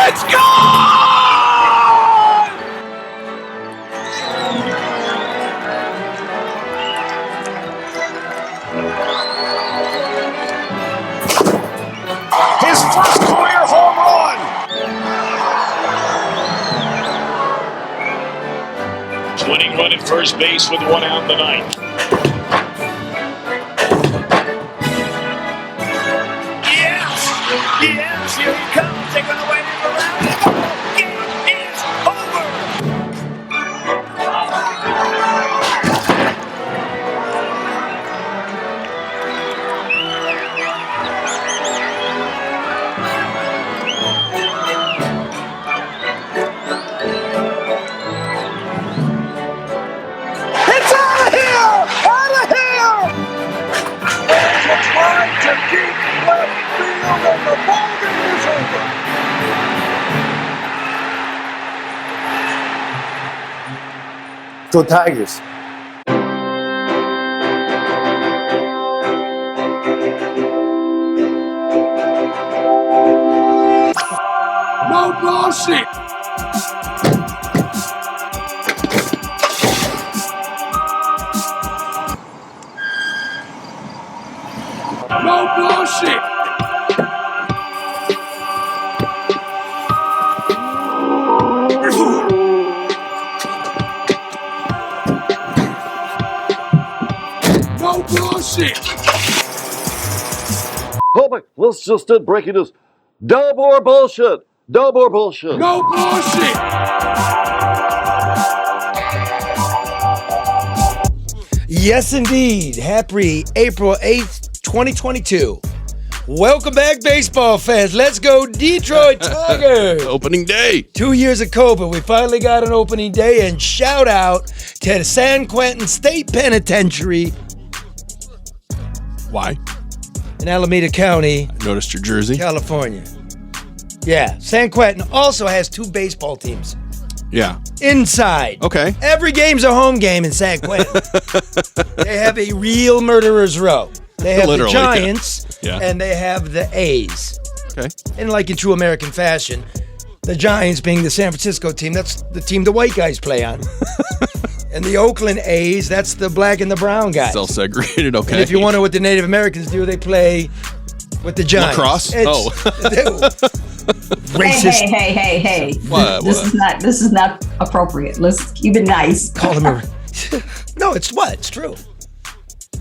It's gone! His first career home run! Winning run at first base with one out in the ninth. Yes! Yes! Here he comes, taking away the round. Game is over! It's out of here! Out of here! There's a try to deep left field, and the ball game is over. Go Tigers. No bullshit! No bullshit! No bullshit! Oh my, let's just end breaking news. Dub or bullshit. Dub or bullshit. No bullshit! Yes, indeed. Happy April 8th, 2022. Welcome back, baseball fans. Let's go, Detroit Tigers. Opening day. 2 years of COVID. We finally got an opening day, and shout out to the San Quentin State Penitentiary Why? in Alameda County, I noticed your jersey. California. Yeah, San Quentin also has 2 baseball teams Yeah. inside. Okay. Every game's a home game in San Quentin. They have a real murderer's row. They have Literally, the Giants, yeah. and they have the A's. Okay. And like in true American fashion, the Giants being the San Francisco team, that's the team the white guys play on. And the Oakland A's, that's the black and the brown guys. Still segregated. Okay. And if you wonder what the Native Americans do, they play with the Giants. Lacrosse? Racist. Hey. What? This is not appropriate. Let's keep it nice. Call them a... No, it's what? It's true.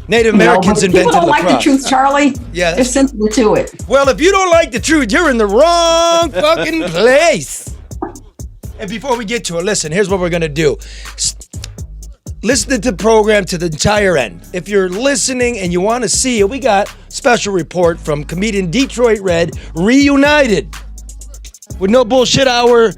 Native Americans but invented people don't lacrosse. like the truth, Charlie. Yeah, There's sensitive to it. Well, if you don't like the truth, you're in the wrong fucking place. And before we get to it, listen, here's what we're going to do. Listen to the program to the entire end. If you're listening and you want to see it, we got special report from comedian Detroit Red, reunited with No Bullshit Hour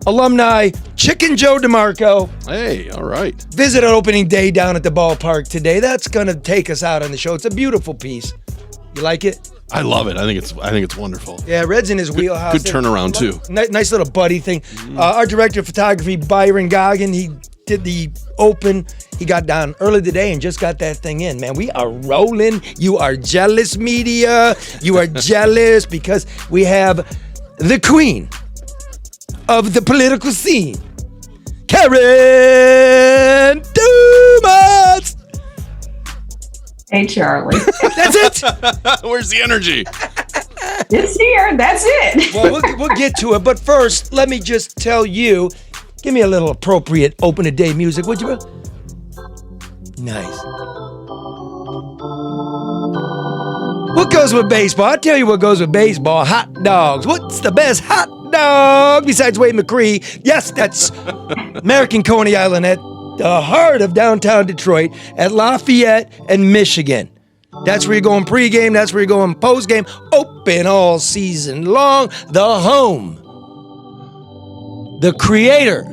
alumni Chicken Joe DeMarco. Hey, all right. Visit on opening day down at the ballpark today. That's going to take us out on the show. It's a beautiful piece. You like it? I love it. I think it's wonderful. Yeah, Red's in his wheelhouse. Good turnaround too. Nice little buddy thing. Our director of photography, Byron Goggin, he did the open. He got down early today and just got that thing in. Man, we are rolling. You are jealous, media. You are jealous because we have the queen of the political scene, Karen Dumas. Hey, Charlie. That's it. Where's the energy? It's here. That's it. Well, we'll get to it. But first, let me just tell you, give me a little appropriate open a day music, would you? Nice. What goes with baseball? I'll tell you what goes with baseball. Hot dogs. What's the best hot dog besides Wade McCree? Yes, that's American Coney Island at the heart of downtown Detroit at Lafayette and Michigan. That's where you're going pregame. That's where you're going postgame. Open all season long. The home. The creator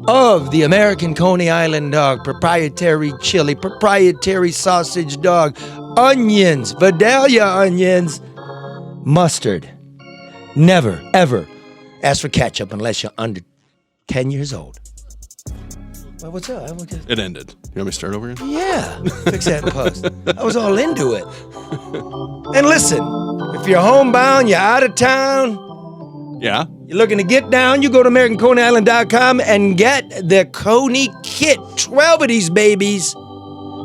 of the American Coney Island dog, proprietary chili, proprietary sausage dog, onions, Vidalia onions, mustard. Never, ever ask for ketchup unless you're under 10 years old. Well, what's up? It ended. You want me to start over again? Yeah, fix that in post. I was all into it. And listen, if you're homebound, you're out of town, Yeah. you're looking to get down, you go to AmericanConeyIsland.com and get the Coney Kit. 12 of these babies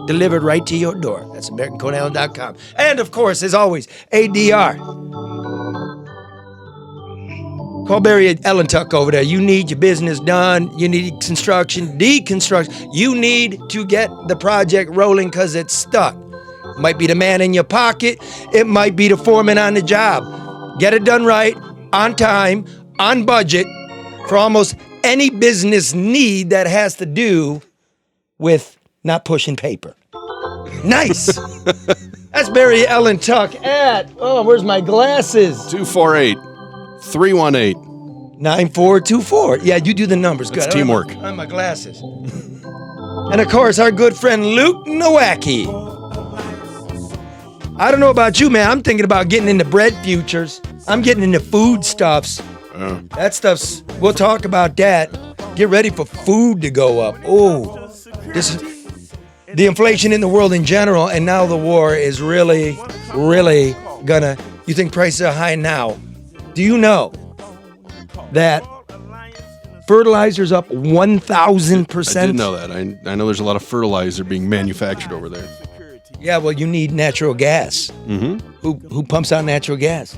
delivered right to your door. That's AmericanConeyIsland.com. And of course, as always, ADR. Call Barry at Ellen Tuck over there. You need your business done. You need construction, deconstruction. You need to get the project rolling because it's stuck. It might be the man in your pocket. It might be the foreman on the job. Get it done right, on time, on budget, for almost any business need that has to do with not pushing paper. Nice. That's Barry Ellen Tuck at, where's my glasses? 248-318. 9424. Yeah, you do the numbers. That's Good. teamwork. I don't have my glasses. And of course, our good friend Luke Nowacki. I don't know about you, man. I'm thinking about getting into bread futures. I'm getting into foodstuffs. That stuff's, we'll talk about that. Get ready for food to go up. Oh, this is the inflation in the world in general, and now the war is really, really gonna, you think prices are high now? Do you know that fertilizer's up 1,000%? I did know that. I know there's a lot of fertilizer being manufactured over there. Yeah, well, you need natural gas. Mm-hmm. Who pumps out natural gas?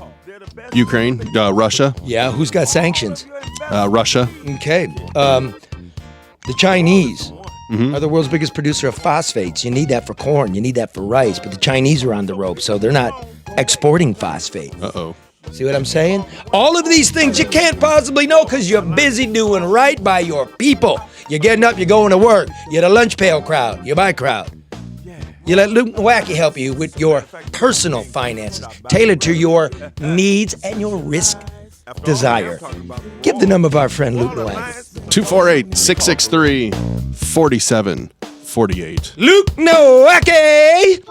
Ukraine, Russia. Yeah, who's got sanctions? Russia. Okay. The Chinese are the world's biggest producer of phosphates. You need that for corn. You need that for rice. But the Chinese are on the rope, so they're not exporting phosphate. Uh-oh. See what I'm saying? All of these things you can't possibly know because you're busy doing right by your people. You're getting up, you're going to work. You're the lunch pail crowd. You're my crowd. You let Luke Nowacki help you with your personal finances, tailored to your needs and your risk desire. Give the number of our friend Luke Nowacki. 248-663-4748. Luke Nowacki!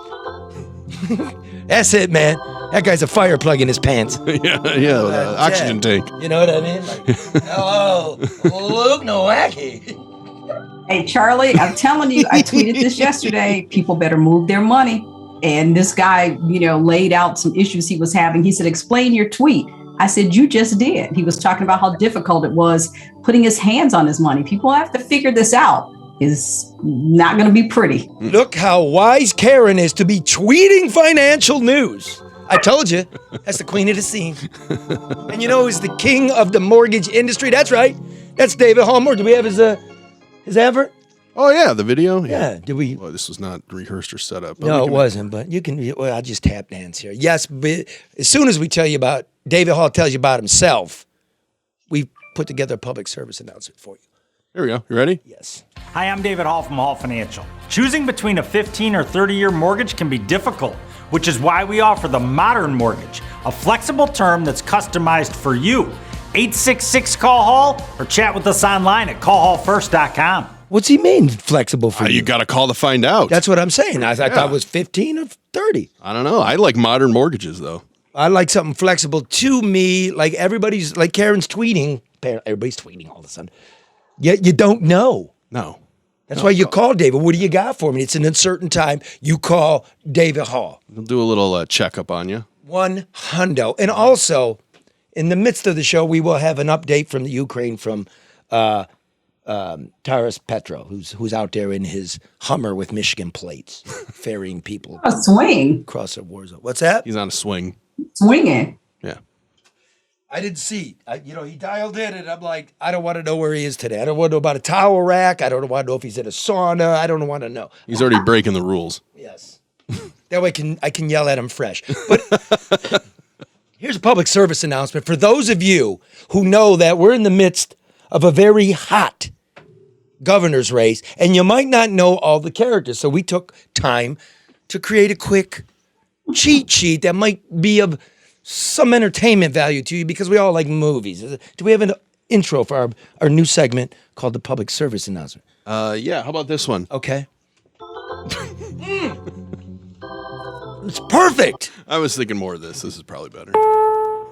That's it, man. That guy's a fire plug in his pants. yeah, oxygen tank. You know what I mean? Like, hello, Luke Nowacki. Hey, Charlie, I'm telling you, I tweeted this yesterday. People better move their money. And this guy, laid out some issues he was having. He said, explain your tweet. I said, you just did. He was talking about how difficult it was putting his hands on his money. People have to figure this out. It's not going to be pretty. Look how wise Karen is to be tweeting financial news. I told you, that's the queen of the scene. And who's the king of the mortgage industry? That's right. That's David Hallmore. Do we have his effort? Oh, yeah, the video? Yeah. Did we? Well, this was not rehearsed or set up. No, it wasn't, but you can, I'll just tap dance here. Yes, but as soon as we tell you about, David Hall tells you about himself, we put together a public service announcement for you. Here we go. You ready? Yes. Hi, I'm David Hall from Hall Financial. Choosing between a 15 or 30-year mortgage can be difficult, which is why we offer the Modern Mortgage, a flexible term that's customized for you. 866-CALL-HALL or chat with us online at callhallfirst.com. What's he mean, flexible for you? You got to call to find out. That's what I'm saying. I thought it was 15 or 30. I don't know. I like modern mortgages, though. I like something flexible to me, like everybody's, like Karen's tweeting. Everybody's tweeting all of a sudden. Yet you don't know. No. That's why you call David. What do you got for me? It's an uncertain time. You call David Hall. We'll do a little checkup on you. 100. And also, in the midst of the show, we will have an update from the Ukraine from Taras Petro, who's out there in his Hummer with Michigan plates, ferrying people A swing. across the war zone. What's that? He's on a swing. Swinging. Yeah. I didn't see. He dialed in, and I'm like, I don't want to know where he is today. I don't want to know about a towel rack. I don't want to know if he's in a sauna. I don't want to know. He's already breaking the rules. Yes. That way I can yell at him fresh. But here's a public service announcement for those of you who know that we're in the midst of a very hot governor's race, and you might not know all the characters. So we took time to create a quick cheat sheet that might be of some entertainment value to you because we all like movies. Do we have an intro for our new segment called the public service announcement? Yeah. How about this one? Okay. It's perfect. I was thinking more of this. This is probably better.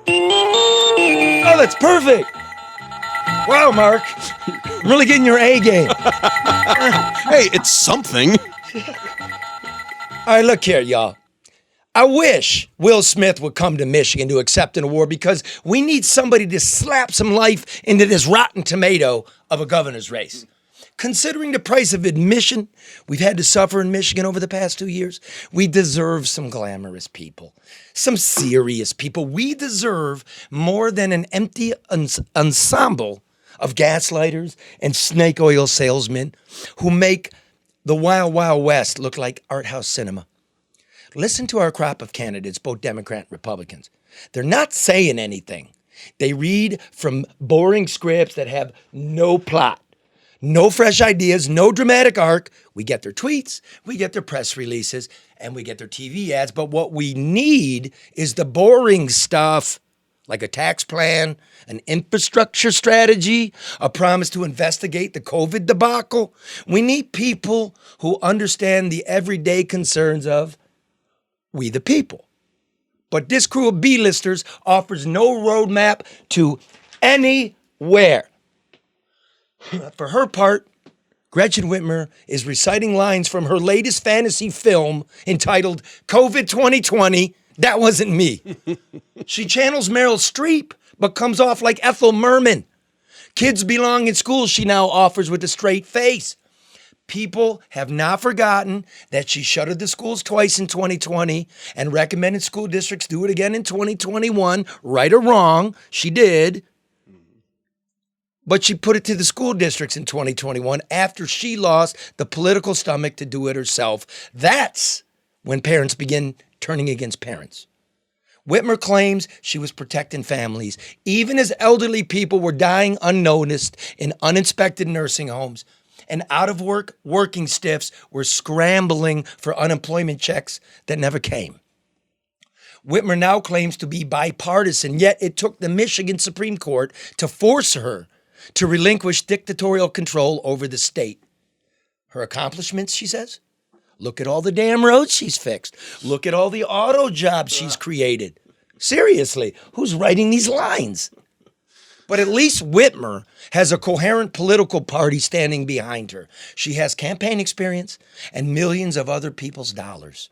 Oh, that's perfect. Wow, Mark. I'm really getting your A game. Hey, it's something. All right, look here, y'all. I wish Will Smith would come to Michigan to accept an award because we need somebody to slap some life into this rotten tomato of a governor's race. Considering the price of admission we've had to suffer in Michigan over the past 2 years, we deserve some glamorous people, some serious people. We deserve more than an empty ensemble of gaslighters and snake oil salesmen who make the Wild Wild West look like art house cinema. Listen to our crop of candidates, both Democrat and Republicans. They're not saying anything. They read from boring scripts that have no plot. No fresh ideas, no dramatic arc. We get their tweets, we get their press releases, and we get their TV ads. But what we need is the boring stuff, like a tax plan, an infrastructure strategy, a promise to investigate the COVID debacle. We need people who understand the everyday concerns of we the people. But this crew of B-listers offers no roadmap to anywhere. For her part, Gretchen Whitmer is reciting lines from her latest fantasy film entitled COVID 2020. That wasn't me. She channels Meryl Streep, but comes off like Ethel Merman. Kids belong in school, she now offers with a straight face. People have not forgotten that she shuttered the schools twice in 2020 and recommended school districts do it again in 2021. Right or wrong, she did. But she put it to the school districts in 2021 after she lost the political stomach to do it herself. That's when parents begin turning against parents. Whitmer claims she was protecting families, even as elderly people were dying unnoticed in uninspected nursing homes, and out-of-work working stiffs were scrambling for unemployment checks that never came. Whitmer now claims to be bipartisan, yet it took the Michigan Supreme Court to force her to relinquish dictatorial control over the state. Her accomplishments, she says? Look at all the damn roads she's fixed. Look at all the auto jobs she's created. Seriously, who's writing these lines? But at least Whitmer has a coherent political party standing behind her. She has campaign experience and millions of other people's dollars.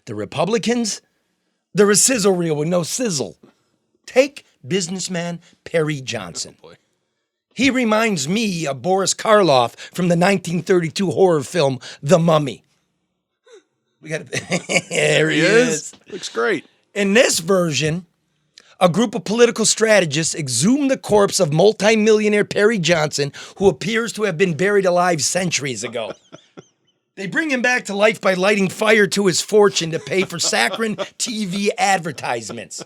The Republicans, they're a sizzle reel with no sizzle. Take businessman Perry Johnson. Oh boy. He reminds me of Boris Karloff from the 1932 horror film The Mummy. We got there he is. Looks great. In this version, a group of political strategists exhume the corpse of multimillionaire Perry Johnson, who appears to have been buried alive centuries ago. They bring him back to life by lighting fire to his fortune to pay for saccharine TV advertisements.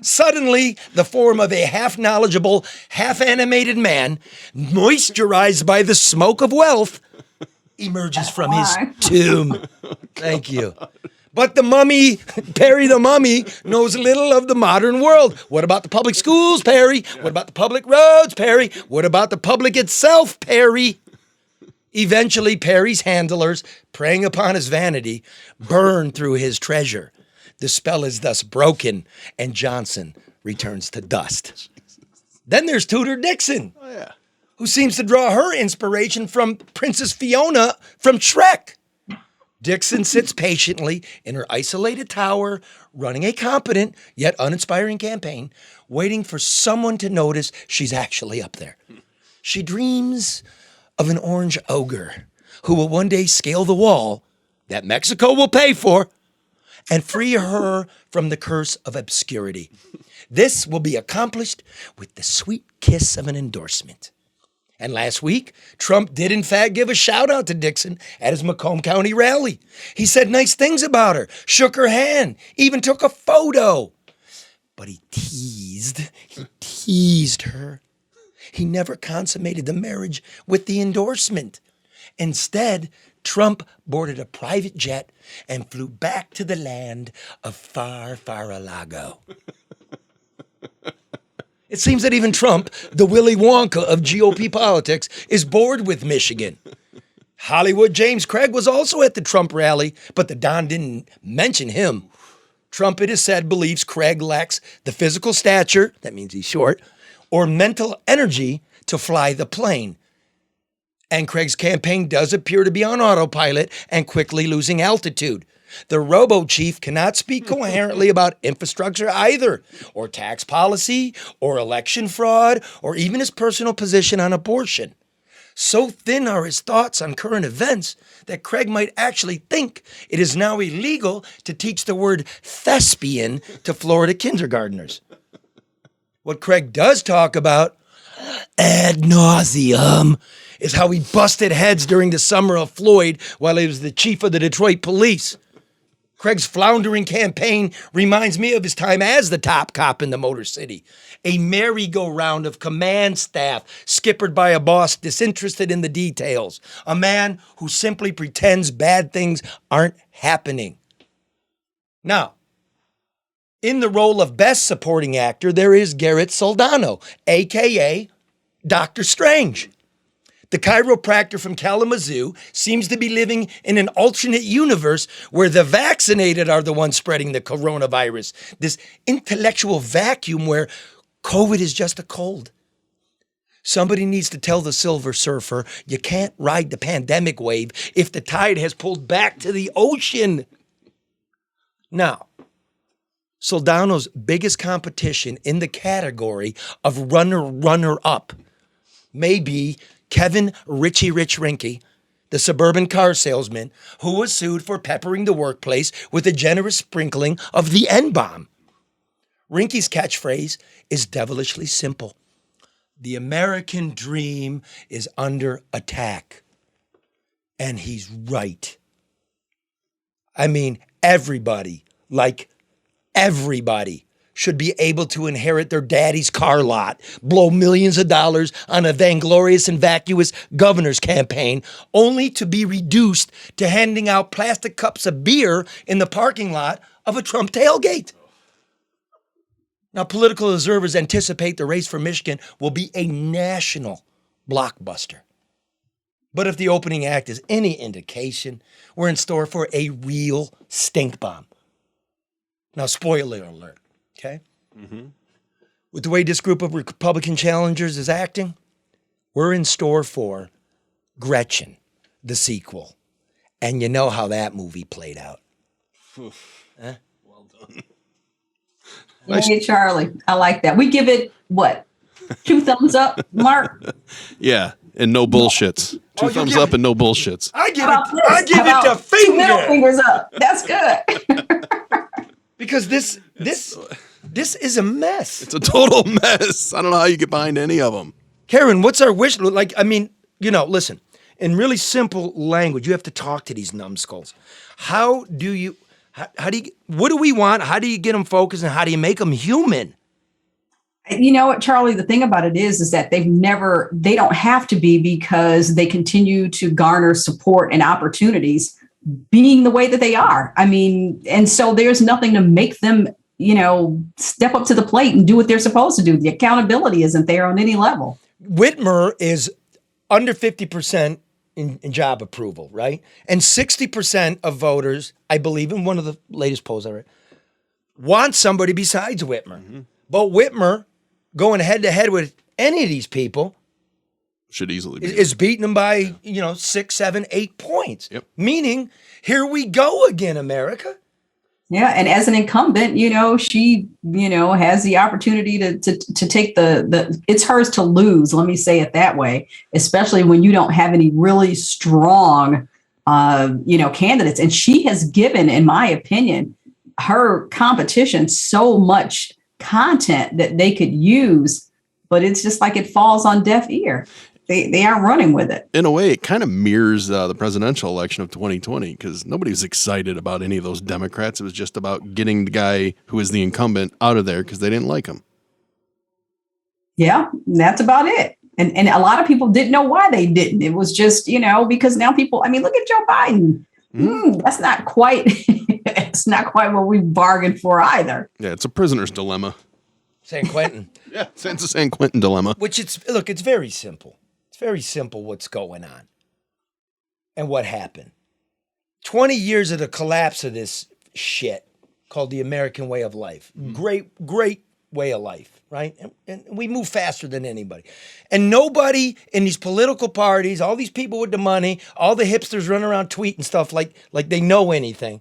Suddenly, the form of a half-knowledgeable, half-animated man, moisturized by the smoke of wealth, emerges from his tomb. Thank you. But the mummy, Perry the mummy, knows little of the modern world. What about the public schools, Perry? What about the public roads, Perry? What about the public itself, Perry? Eventually, Perry's handlers, preying upon his vanity, burn through his treasure. The spell is thus broken, and Johnson returns to dust. Then there's Tudor Dixon, who seems to draw her inspiration from Princess Fiona from Shrek. Dixon sits patiently in her isolated tower, running a competent yet uninspiring campaign, waiting for someone to notice she's actually up there. She dreams of an orange ogre who will one day scale the wall that Mexico will pay for and free her from the curse of obscurity. This will be accomplished with the sweet kiss of an endorsement. And last week, Trump did in fact give a shout out to Dixon at his Macomb County rally. He said nice things about her, shook her hand, even took a photo. But he teased her. He never consummated the marriage with the endorsement. Instead, Trump boarded a private jet and flew back to the land of Far-Far-a-Lago. It seems that even Trump, the Willy Wonka of GOP politics, is bored with Michigan. Hollywood James Craig was also at the Trump rally, but the Don didn't mention him. Trump, it is said, believes Craig lacks the physical stature, that means he's short, or mental energy to fly the plane. And Craig's campaign does appear to be on autopilot and quickly losing altitude. The robo-chief cannot speak coherently about infrastructure either, or tax policy, or election fraud, or even his personal position on abortion. So thin are his thoughts on current events that Craig might actually think it is now illegal to teach the word thespian to Florida kindergartners. What Craig does talk about ad nauseum is how he busted heads during the summer of Floyd while he was the chief of the Detroit police. Craig's floundering campaign reminds me of his time as the top cop in the Motor City. A merry-go-round of command staff skippered by a boss disinterested in the details. A man who simply pretends bad things aren't happening. Now, in the role of Best Supporting Actor, there is Garrett Soldano, a.k.a. Dr. Strange. The chiropractor from Kalamazoo seems to be living in an alternate universe where the vaccinated are the ones spreading the coronavirus. This intellectual vacuum where COVID is just a cold. Somebody needs to tell the Silver Surfer, you can't ride the pandemic wave if the tide has pulled back to the ocean. Now, Soldano's biggest competition in the category of runner-up may be Kevin Richie Rich Rinke, the suburban car salesman who was sued for peppering the workplace with a generous sprinkling of the N-bomb. Rinke's catchphrase is devilishly simple. The American dream is under attack. And he's right. I mean, everybody, like everybody, should be able to inherit their daddy's car lot, blow millions of dollars on a vainglorious and vacuous governor's campaign, only to be reduced to handing out plastic cups of beer in the parking lot of a Trump tailgate. Now, political observers anticipate the race for Michigan will be a national blockbuster. But if the opening act is any indication, we're in store for a real stink bomb. Now, spoiler alert. Okay? Mm-hmm. With the way this group of Republican challengers is acting, we're in store for Gretchen, the sequel. And you know how that movie played out. Well done. Hey, Charlie, I like that. We give it, what, 2 thumbs up, Mark? Yeah, and no bullshits. Two thumbs up and no bullshits. I give it the 2 middle fingers up. That's good. Because this is a mess. It's a total mess. I don't know how you get behind any of them. Karen, what's our wish? Like, I mean, listen, in really simple language, you have to talk to these numbskulls. How do you, what do we want? How do you get them focused and how do you make them human? You know what, Charlie, the thing about it is that they don't have to be, because they continue to garner support and opportunities being the way that they are. I mean, and so there's nothing to make them, step up to the plate and do what they're supposed to do. The accountability isn't there on any level. Whitmer is under 50% in job approval, right? And 60% of voters, I believe in one of the latest polls I read, want somebody besides Whitmer. Mm-hmm. But Whitmer, going head to head with any of these people, should easily be. Is beating them by, 6, 7, 8 points. Yep. Meaning, here we go again, America. Yeah, and as an incumbent, she, has the opportunity to take the it's hers to lose. Let me say it that way, especially when you don't have any really strong, candidates. And she has given, in my opinion, her competition so much content that they could use, but it's just like it falls on deaf ear. They aren't running with it. In a way, it kind of mirrors the presidential election of 2020, because nobody was excited about any of those Democrats. It was just about getting the guy who is the incumbent out of there because they didn't like him. Yeah, that's about it. And a lot of people didn't know why they didn't. It was just, because now people, look at Joe Biden. That's not quite, it's not quite what we bargained for either. Yeah, it's a prisoner's dilemma. San Quentin. Yeah, it's a San Quentin dilemma. Which it's very simple. It's very simple what's going on and what happened. 20 years of the collapse of this shit called the American way of life. Great way of life, right? And we move faster than anybody. And nobody in these political parties, all these people with the money, all the hipsters running around tweeting stuff like they know anything,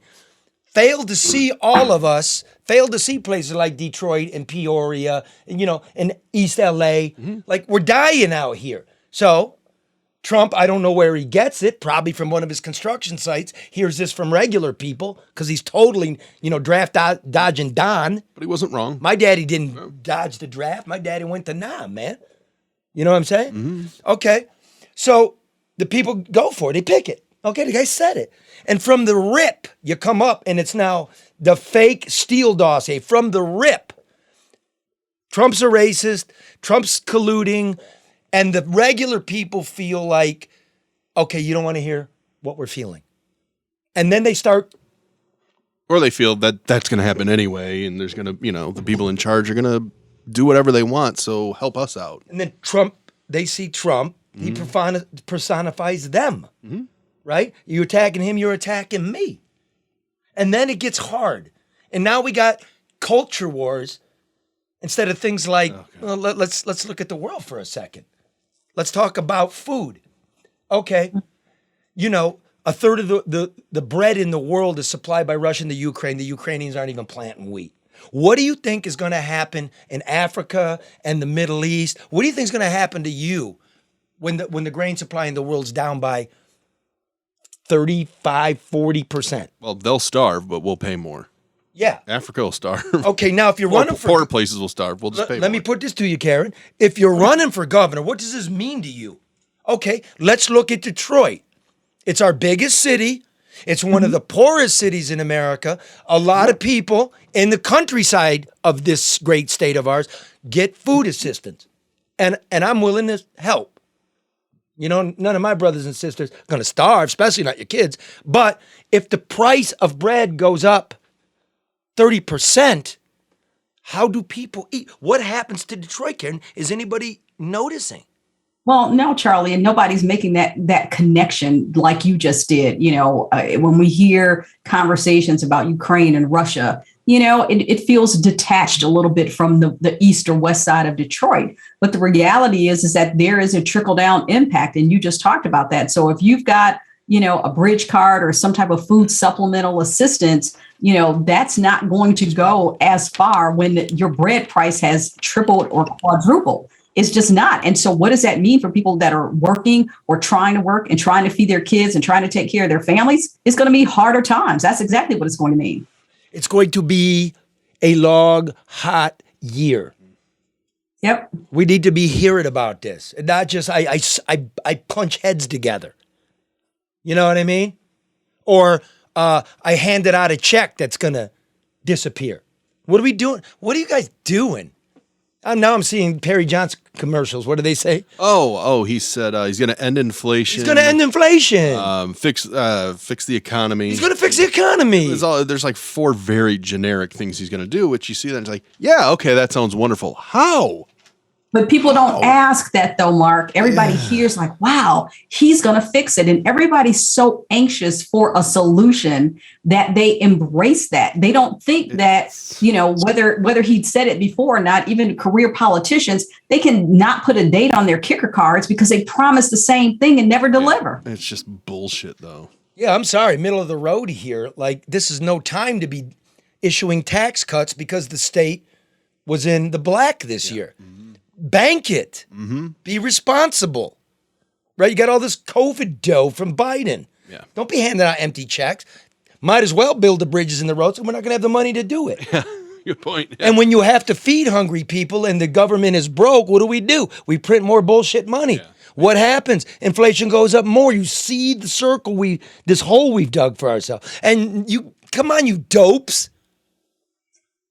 failed to see all of us, failed to see places like Detroit and Peoria, and, and East LA. Like, we're dying out here. So Trump, I don't know where he gets it, probably from one of his construction sites, hears this from regular people because he's totally, draft dodging Don. But he wasn't wrong. My daddy didn't dodge the draft. My daddy went to Nam, man. You know what I'm saying? Okay. So the people go for it. They pick it. Okay, the guy said it. And from the rip, you come up and it's now the fake Steele dossier. From the rip, Trump's a racist, Trump's colluding, and the regular people feel like, okay, you don't want to hear what we're feeling. And then they start. Or they feel that that's going to happen anyway, and there's going to, the people in charge are going to do whatever they want, so help us out. And then Trump, they see Trump, he personifies them. Right? You're attacking him, you're attacking me. And then it gets hard. And now we got culture wars instead of things like, well, let's look at the world for a second. Let's talk about food. Okay. A third of the bread in the world is supplied by Russia and the Ukraine. The Ukrainians aren't even planting wheat. What do you think is going to happen in Africa and the Middle East? What do you think is going to happen to you when the grain supply in the world's down by 35, 40%? Well, they'll starve, but we'll pay more. Yeah. Africa will starve. Okay, now if you're running for... Poor places will starve. We'll just pay more. Let me put this to you, Karen. If you're running for governor, what does this mean to you? Okay, let's look at Detroit. It's our biggest city. It's one of the poorest cities in America. A lot of people in the countryside of this great state of ours get food assistance. And I'm willing to help. None of my brothers and sisters are going to starve, especially not your kids. But if the price of bread goes up 30%, how do people eat? What happens to Detroit, Karen? Is anybody noticing? Well, no, Charlie, and nobody's making that connection like you just did. When we hear conversations about Ukraine and Russia, it feels detached a little bit from the east or west side of Detroit. But the reality is that there is a trickle down impact. And you just talked about that. So if you've got, a bridge card or some type of food supplemental assistance, that's not going to go as far when your bread price has tripled or quadrupled. It's just not. And so what does that mean for people that are working or trying to work and trying to feed their kids and trying to take care of their families? It's going to be harder times. That's exactly what it's going to mean. It's going to be a long, hot year. Yep. We need to be hearing about this. And not just, I punch heads together. You know what I mean? Or I handed out a check that's going to disappear. What are we doing? What are you guys doing? Now I'm seeing Perry Johnson commercials. What do they say? He said he's going to end inflation. He's going to end inflation. Fix the economy. He's going to fix the economy. There's like 4 very generic things he's going to do, which you see that and it's like, yeah, okay, that sounds wonderful. How? But people don't ask that though, Mark. Everybody hears like, wow, he's going to fix it. And everybody's so anxious for a solution that they embrace that. They don't think that, whether he'd said it before or not, even career politicians, they can not put a date on their kicker cards because they promise the same thing and never deliver. It's just bullshit though. Yeah, I'm sorry. Middle of the road here. Like, this is no time to be issuing tax cuts because the state was in the black this year. Bank it. Be responsible. Right? You got all this COVID dough from Biden. Yeah. Don't be handing out empty checks. Might as well build the bridges and the roads, and we're not going to have the money to do it. Good point. Yeah. And when you have to feed hungry people and the government is broke, what do? We print more bullshit money. Yeah. What happens? Inflation goes up more. You see the circle this hole we've dug for ourselves. And come on, you dopes.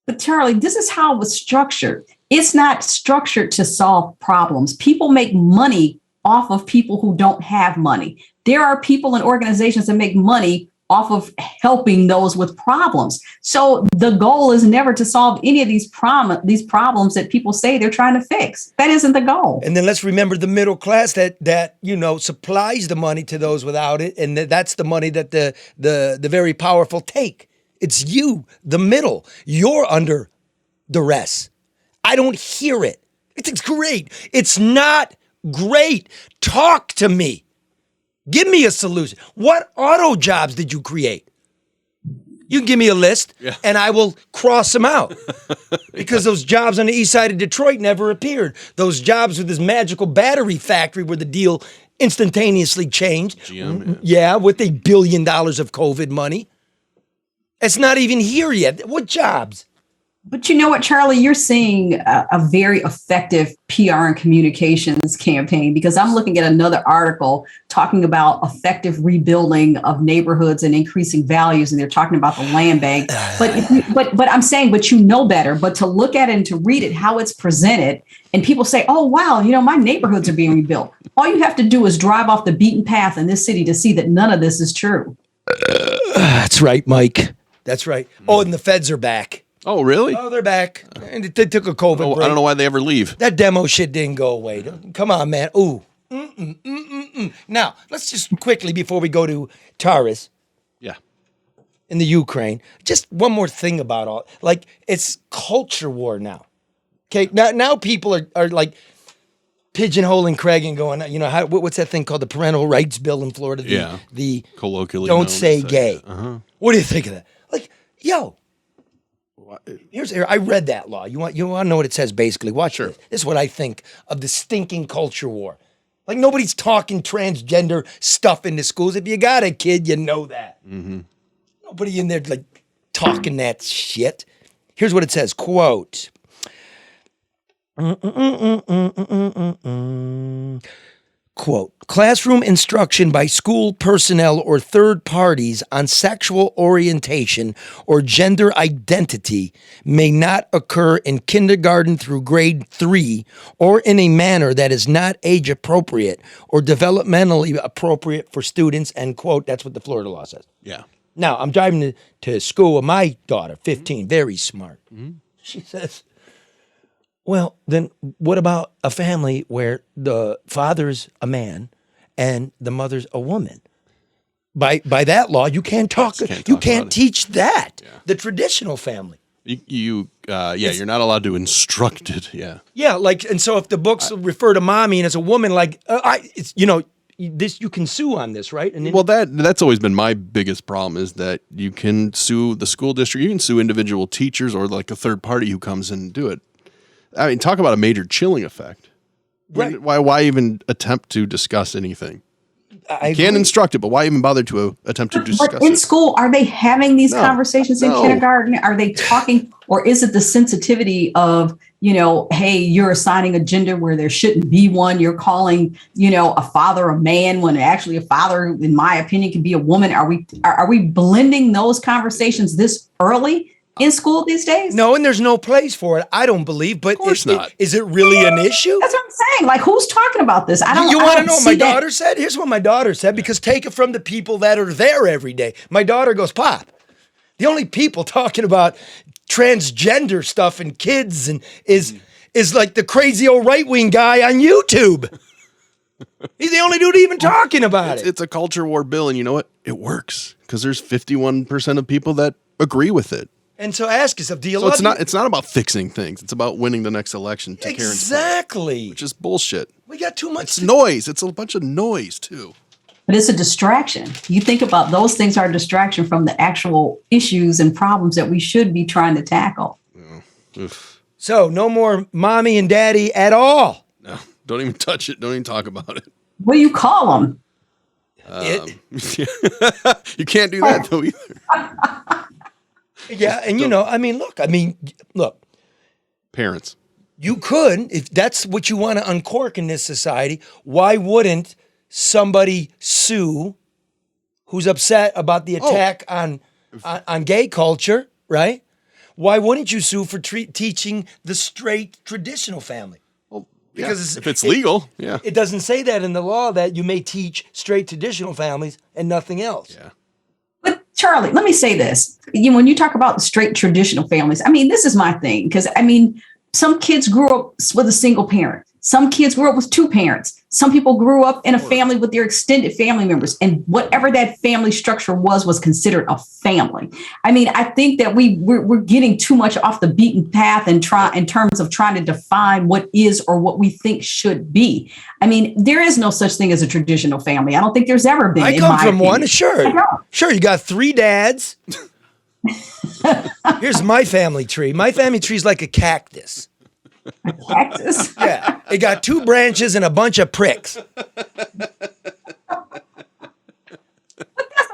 But Charlie, this is how it was structured. It's not structured to solve problems. People make money off of people who don't have money. There are people and organizations that make money off of helping those with problems. So the goal is never to solve any of these problems that people say they're trying to fix. That isn't the goal. And then let's remember the middle class that supplies the money to those without it, and that's the money that the very powerful take. It's you, the middle. You're under duress. I don't hear it. It's great. It's not great. Talk to me. Give me a solution. What auto jobs did you create? You can give me a list, and I will cross them out. Because those jobs on the east side of Detroit never appeared. Those jobs with this magical battery factory where the deal instantaneously changed. GM, yeah, with $1 billion of COVID money. It's not even here yet. What jobs? But you know what, Charlie, you're seeing a very effective PR and communications campaign, because I'm looking at another article talking about effective rebuilding of neighborhoods and increasing values. And they're talking about the land bank. But I'm saying, but you know better, but to look at it and to read it, how it's presented, and people say, oh, wow, my neighborhoods are being rebuilt. All you have to do is drive off the beaten path in this city to see that none of this is true. That's right, Mike. That's right. Oh, and the feds are back. Oh, really? Oh, they're back. And they took a COVID break. I don't know why they ever leave. That demo shit didn't go away. Come on, man. Ooh. Now, let's just quickly, before we go to Taurus. Yeah. In the Ukraine, just one more thing about all, like, it's culture war now. Okay, now people are like pigeonholing Craig and going, what's that thing called? The parental rights bill in Florida? The colloquially don't say gay. Uh-huh. What do you think of that? Like, yo. I read that law. You want to know what it says basically? Watch this. This is what I think of the stinking culture war. Like, nobody's talking transgender stuff in the schools. If you got a kid, you know that. Mm-hmm. Nobody in there like talking that shit. Here's what it says, quote. Quote, classroom instruction by school personnel or third parties on sexual orientation or gender identity may not occur in kindergarten through grade 3 or in a manner that is not age appropriate or developmentally appropriate for students, end quote. That's what the Florida law says. Yeah. Now, I'm driving to school with my daughter, 15, very smart. Mm-hmm. She says, well, then what about a family where the father's a man and the mother's a woman? By that law, you can't talk. You can't teach that. Yeah. The traditional family. You're not allowed to instruct it. Yeah. Yeah, and so if the books refer to mommy and as a woman, this you can sue on this, right? And that's always been my biggest problem is that you can sue the school district, you can sue individual teachers or like a third party who comes in and do it. I mean, talk about a major chilling effect. Right. Why even attempt to discuss anything? You can instruct it, but why even bother to attempt to discuss it? But in school, are they having these conversations in kindergarten? Are they talking, or is it the sensitivity of, hey, you're assigning a gender where there shouldn't be one. You're calling, a father a man when actually a father, in my opinion, can be a woman. Are we blending those conversations this early in school these days? No, and there's no place for it. I don't believe, but of course not. Is it really an issue? That's what I'm saying. Like, who's talking about this? You want to know what my daughter said? Here's what my daughter said, because take it from the people that are there every day. My daughter goes, Pop, the only people talking about transgender stuff and kids and is like the crazy old right-wing guy on YouTube. He's the only dude even talking about it. It's a culture war bill, and you know what? It works because there's 51% of people that agree with it. And so ask yourself, do you love it? It's not about fixing things. It's about winning the next election. To exactly. Which is bullshit. We got too much. It's noise. It's a bunch of noise, too. But it's a distraction. You think about those things are a distraction from the actual issues and problems that we should be trying to tackle. Yeah. So no more mommy and daddy at all. No, don't even touch it. Don't even talk about it. What do you call them? You can't do that, though, either. Yeah, and look. Parents. You could, if that's what you want to uncork in this society, why wouldn't somebody sue who's upset about the attack on gay culture, right? Why wouldn't you sue for teaching the straight traditional family? Well, because if it's legal, yeah. It doesn't say that in the law that you may teach straight traditional families and nothing else. Yeah. Charlie, let me say this. When you talk about straight traditional families, this is my thing. Because, some kids grew up with a single parent. Some kids grew up with two parents. Some people grew up in a family with their extended family members, and whatever that family structure was considered a family. I mean, I think that we're getting too much off the beaten path and in terms of trying to define what is or what we think should be. I mean, there is no such thing as a traditional family. I don't think there's ever been. I come from one. Sure. You got 3 dads. Here's my family tree. My family tree is like a cactus. Cactus? Yeah. It got 2 branches and a bunch of pricks.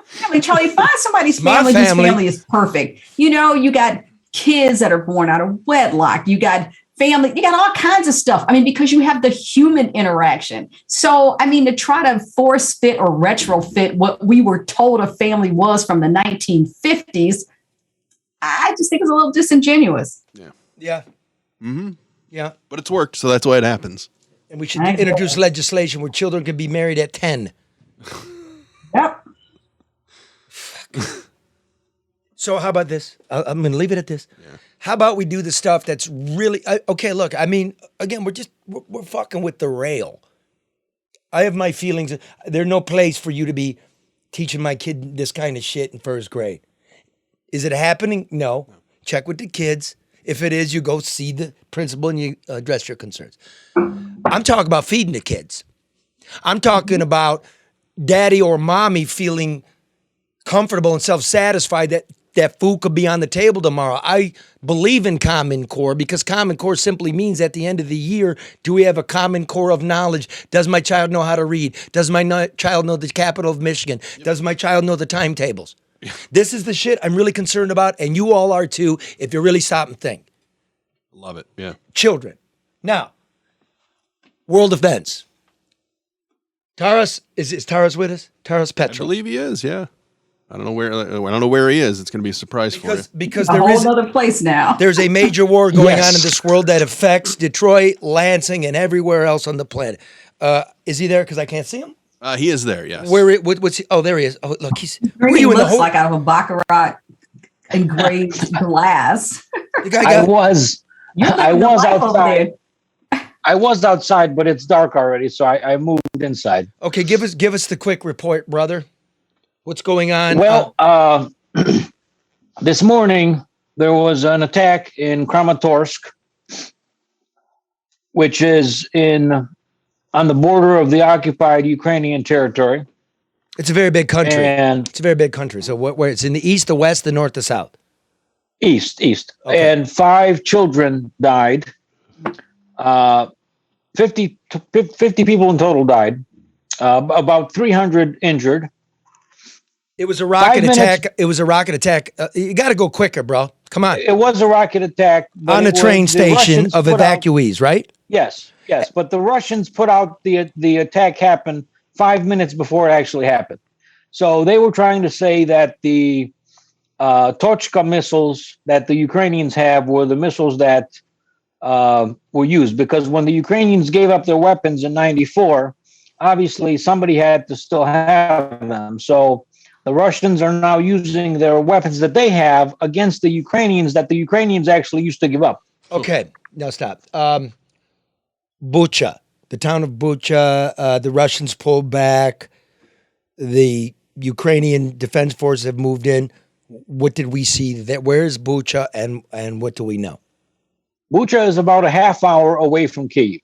Family, Charlie, find somebody's family whose family is perfect. You know, you got kids that are born out of wedlock. You got family, you got all kinds of stuff. I mean, because you have the human interaction. So, I mean, to try to force fit or retrofit what we were told a family was from the 1950s, I just think it's a little disingenuous. Yeah. Yeah. Mm-hmm. Yeah. But it's worked, so that's why it happens. And we should introduce legislation where children can be married at 10. Yep. So how about this? I'm going to leave it at this. Yeah. How about we do the stuff that's really okay? Look, I mean, again, we're fucking with the rail. I have my feelings. There's no place for you to be teaching my kid this kind of shit in first grade. Is it happening? No. Check with the kids. If it is, you go see the principal and you address your concerns. I'm talking about feeding the kids. I'm talking about daddy or mommy feeling comfortable and self-satisfied that food could be on the table tomorrow. I believe in Common Core because Common Core simply means at the end of the year, do we have a common core of knowledge? Does my child know how to read? Does my child know the capital of Michigan? Does my child know the timetables? This is the shit I'm really concerned about, and you all are too, if you really stop and think. Love it, yeah. Children. Now, world events. Taras, is Taras with us? Taras Petrov. I believe he is, yeah. I don't know where he is. It's going to be a surprise for you. Because there is another place now. There's a major war going on in this world that affects Detroit, Lansing, and everywhere else on the planet. Is he there? Because I can't see him. He is there, yes. What's he? Oh, there he is. Oh, look, he's. He looks like out of a baccarat engraved glass. I was outside. I was outside, but it's dark already, so I moved inside. Okay, give us the quick report, brother. What's going on? Well, this morning there was an attack in Kramatorsk, which is on the border of the occupied Ukrainian territory. It's a very big country. And it's a very big country. So where it's in the east, the west, the north, the south? East. Okay. And 5 children died. 50 people in total died. About 300 injured. It was a rocket attack. It was a rocket attack. You got to go quicker, bro. Come on. It was a rocket attack. On a train station of evacuees, right? Yes. But the Russians put out the attack happened 5 minutes before it actually happened. So they were trying to say that the Tochka missiles that the Ukrainians have were the missiles that were used. Because when the Ukrainians gave up their weapons in 94, obviously somebody had to still have them. So the Russians are now using their weapons that they have against the Ukrainians that the Ukrainians actually used to give up. Okay, now stop. Bucha, the town of Bucha, the Russians pulled back. The Ukrainian Defense Forces have moved in. What did we see? Where is Bucha and what do we know? Bucha is about a half hour away from Kyiv.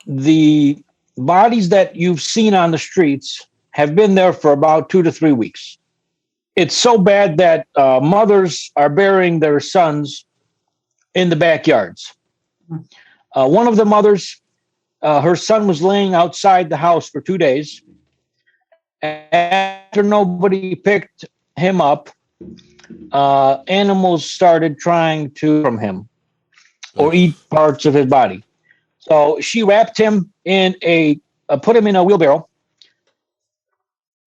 The bodies that you've seen on the streets have been there for about 2 to 3 weeks. It's so bad that mothers are burying their sons in the backyards. One of the mothers, her son was laying outside the house for 2 days. After nobody picked him up, animals started trying to from him or eat parts of his body. So she wrapped him in put him in a wheelbarrow,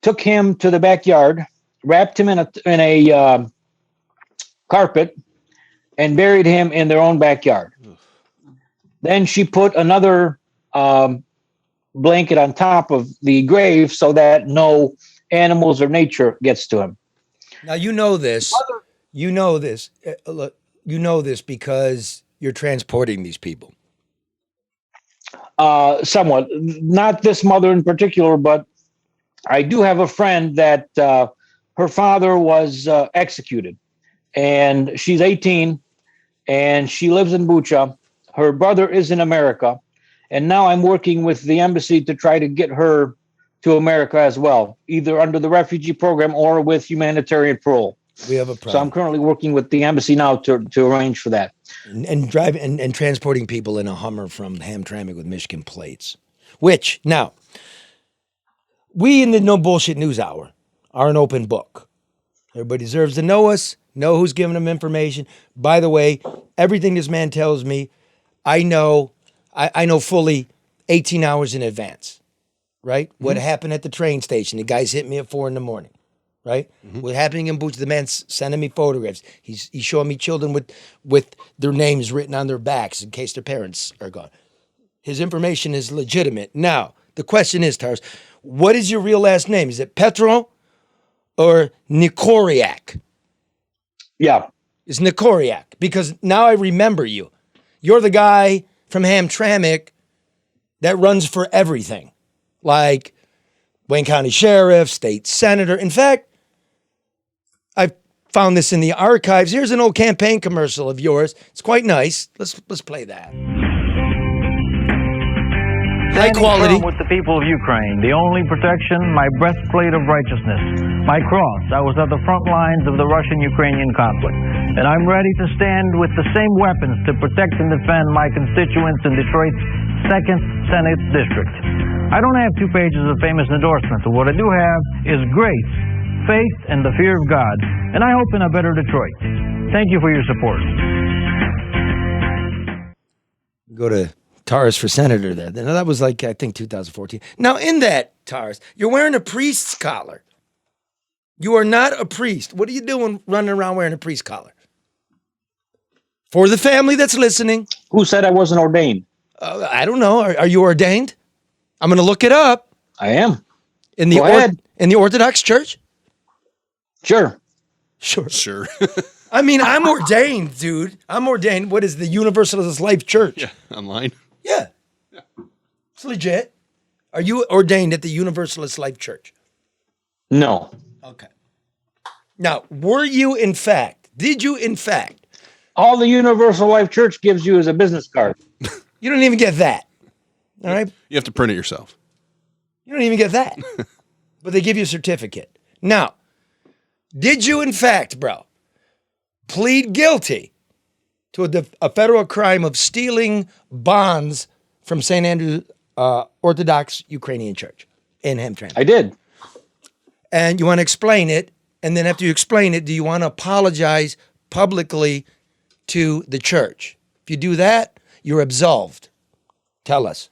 took him to the backyard, wrapped him in a carpet, and buried him in their own backyard. Then she put another blanket on top of the grave so that no animals or nature gets to him. Now you know this. You know this. Look, you know this because you're transporting these people. Somewhat. Not this mother in particular, but I do have a friend that her father was executed, and she's 18, and she lives in Bucha. Her brother is in America, and now I'm working with the embassy to try to get her to America as well, either under the refugee program or with humanitarian parole. We have a problem. So I'm currently working with the embassy now to arrange for that. And driving and transporting people in a Hummer from Hamtramck with Michigan plates. Which, now, we in the No Bullshit News Hour are an open book. Everybody deserves to know us, know who's giving them information. By the way, everything this man tells me, I know fully 18 hours in advance, right? Mm-hmm. What happened at the train station? The guys hit me at 4 a.m, right? Mm-hmm. What happening in Bucha? The man's sending me photographs. He's showing me children with their names written on their backs in case their parents are gone. His information is legitimate. Now, the question is, Tars, what is your real last name? Is it Petro or Nikoriak? Yeah. It's Nikoriak, because now I remember you. You're the guy from Hamtramck that runs for everything, like Wayne County Sheriff, State Senator. In fact, I found this in the archives. Here's an old campaign commercial of yours. It's quite nice. Let's play that. High quality. With the people of Ukraine, the only protection, my breastplate of righteousness, my cross. I was at the front lines of the Russian-Ukrainian conflict, and I'm ready to stand with the same weapons to protect and defend my constituents in Detroit's 2nd Senate District. I don't have 2 pages of famous endorsements, but what I do have is grace, faith, and the fear of God, and I hope in a better Detroit. Thank you for your support. Go to Tars for senator there. Now, that was like, I think, 2014. Now, in that, Tars, you're wearing a priest's collar. You are not a priest. What are you doing running around wearing a priest collar? For the family that's listening. Who said I wasn't ordained? I don't know. Are you ordained? I'm going to look it up. I am. In the Orthodox Church? Sure. I mean, I'm ordained, dude. I'm ordained. What is the Universalist Life Church? Yeah, online. Yeah. It's legit. Are you ordained at the Universalist Life Church? No. Okay. Now, did you in fact? All the Universal Life Church gives you is a business card. You don't even get that. All right? You have to print it yourself. You don't even get that. But they give you a certificate. Now, did you in fact, bro, plead guilty to a federal crime of stealing bonds from St. Andrew Orthodox Ukrainian Church in Hamtramck? I did. And you want to explain it, and then after you explain it, do you want to apologize publicly to the church? If you do that, you're absolved. Tell us.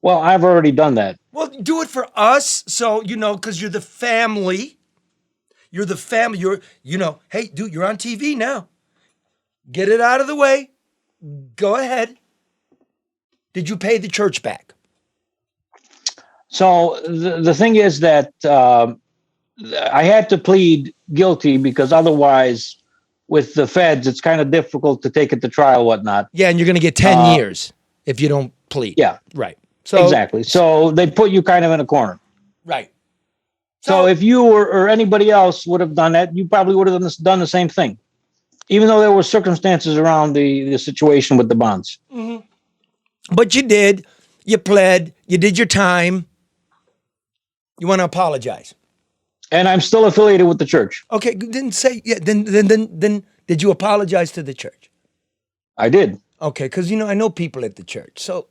Well, I've already done that. Well, do it for us, so, because you're the family. You're the family. Hey, dude, you're on TV now. Get it out of the way. Go ahead. Did you pay the church back? So the thing is that I had to plead guilty because otherwise, with the feds, it's kind of difficult to take it to trial, whatnot. Yeah, and you're going to get 10 years if you don't plead. Yeah. Right. So exactly. So they put you kind of in a corner. Right. So if you or anybody else would have done that, you probably would have done the same thing, even though there were circumstances around the situation with the bonds. Mm-hmm. But you did. You pled. You did your time. You want to apologize. And I'm still affiliated with the church. Okay, then say, yeah, then did you apologize to the church? I did. Okay, because, I know people at the church. So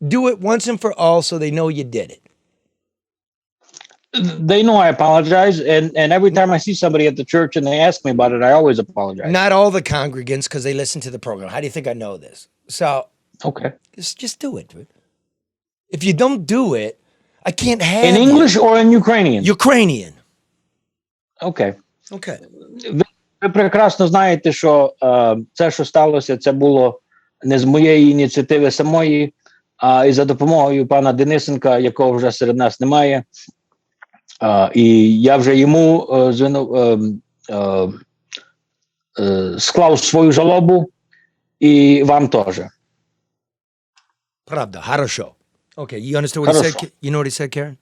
do it once and for all so they know you did it. They know I apologize, and every time I see somebody at the church and they ask me about it, I always apologize. Not all the congregants, because they listen to the program. How do you think I know this? So, okay, just do it, dude. If you don't do it, I can't have in English or in Ukrainian? Ukrainian. Okay. Okay. Ви прекрасно знаєте, що це, що сталося, це було не з моєї ініціативи самої, а і за допомогою пана Денисенка, якого вже серед нас немає. І я вже йому склав свою жалобу, і вам теж. Pravda, хорошо. Okay, you understood what he said? You know what he said, Karen?